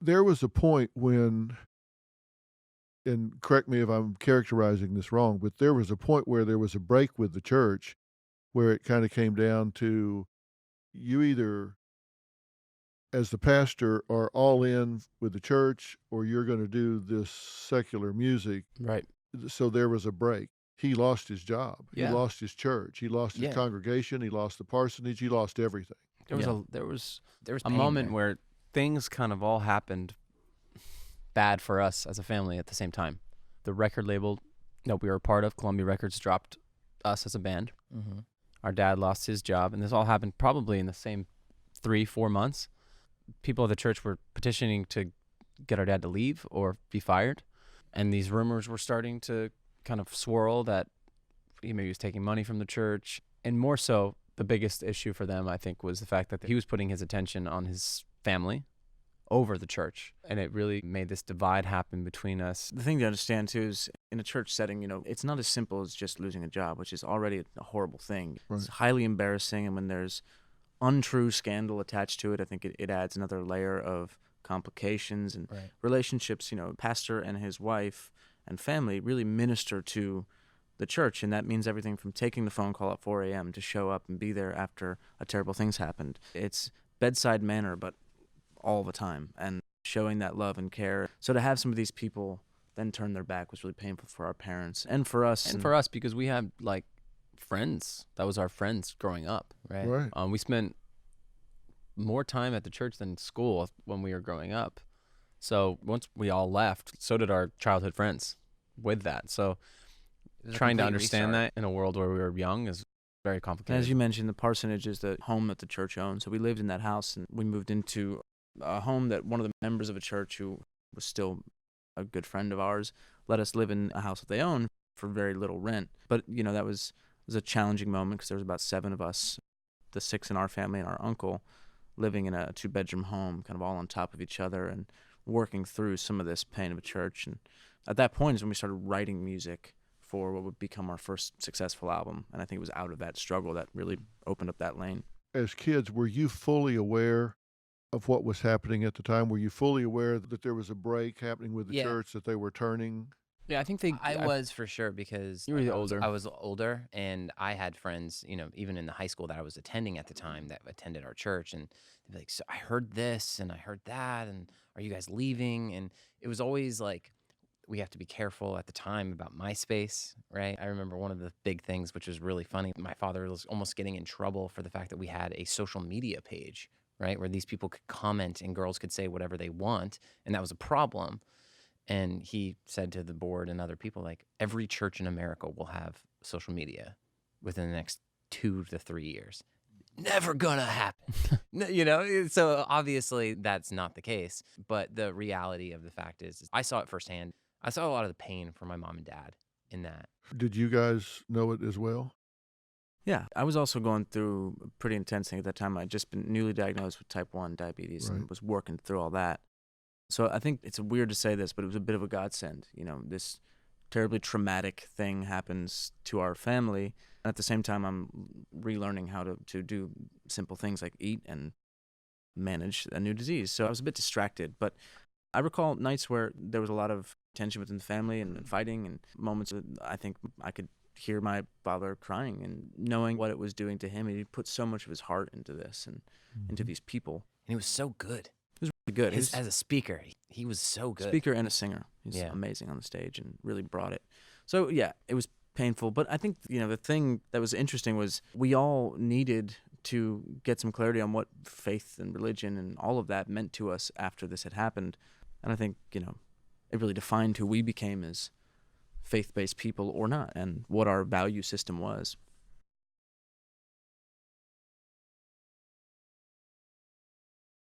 There was a point when, and correct me if I'm characterizing this wrong, but there was a point where there was a break with the church where it kinda came down to you either, as the pastor, are all in with the church or you're gonna do this secular music. Right. So there was a break. He lost his job. He Yeah. lost his church. He lost his Yeah. congregation. He lost the parsonage. He lost everything. Yeah. There was There was a pain moment there. where things kind of all happened bad for us as a family at the same time. The record label that we were a part of, Columbia Records, dropped us as a band. Mhm. Our dad lost his job, and this all happened probably in the same 3-4 months. People at the church were petitioning to get our dad to leave or be fired, and these rumors were starting to kind of swirl that he maybe was taking money from the church. And more so, the biggest issue for them, I think, was the fact that he was putting his attention on his family over the church. And it really made this divide happen between us. The thing to understand too is in a church setting, it's not as simple as just losing a job, which is already a horrible thing. Right. It's highly embarrassing, and when there's untrue scandal attached to it, I think it adds another layer of complications and Right. relationships. Pastor and his wife and family really minister to the church, and that means everything from taking the phone call at 4 a.m. to show up and be there after a terrible thing's happened. It's bedside manner, but all the time, and showing that love and care. So to have some of these people then turn their back was really painful for our parents and for us. And for us, because we had like friends, that was our friends growing up. Right. Right. We spent more time at the church than school when we were growing up. So once we all left, so did our childhood friends with that. So It was a trying to complete understand restart. that in a world where we were young is very And complicated. as you mentioned, the parsonage is the home that the church owns. So we lived in that house, and we moved into a home that one of the members of a church, who was still a good friend of ours, let us live in a house that they own for very little rent. But that was a challenging moment because there was about 7 of us, the 6 in our family and our uncle, living in a 2-bedroom home, kind of all on top of each other and working through some of this pain of a church. And at that point is when we started writing music for what would become our first successful album. And I think it was out of that struggle that really opened up that lane. As kids, were you fully aware of what was happening at the time? Were you fully aware that there was a break happening with the Yeah. church, that they were turning? Yeah, I think they. I was for sure because You were I was older. I was older, and I had friends, even in the high school that I was attending at the time that attended our church, and they'd be like, "So I heard this and I heard that, and are you guys leaving?" And it was always like we have to be careful at the time about MySpace, right? I remember one of the big things, which was really funny. My father was almost getting in trouble for the fact that we had a social media page, right, where these people could comment and girls could say whatever they want, and that was a problem. And he said to the board and other people, like, every church in America will have social media within the next 2 to 3 years. Never gonna happen. So obviously that's not the case. But the reality of the fact is I saw it firsthand. I saw a lot of the pain for my mom and dad in that. Did you guys know it as well? Yeah, I was also going through a pretty intense thing at that time. I'd just been newly diagnosed with type 1 diabetes and Right. was working through all that. So I think it's weird to say this, but it was a bit of a godsend. This terribly traumatic thing happens to our family. And at the same time, I'm relearning how to do simple things like eat and manage a new disease. So I was a bit distracted. But I recall nights where there was a lot of tension within the family and fighting, and moments that I think I could hear my father crying and knowing what it was doing to him. He put so much of his heart into this and into these people. And he was so good. It was really good. As a speaker, he was so good. Speaker and a singer. He's Yeah. amazing on the stage and really brought it. So yeah, it was painful. But I think, the thing that was interesting was we all needed to get some clarity on what faith and religion and all of that meant to us after this had happened. And I think, it really defined who we became as faith-based people or not, and what our value system was.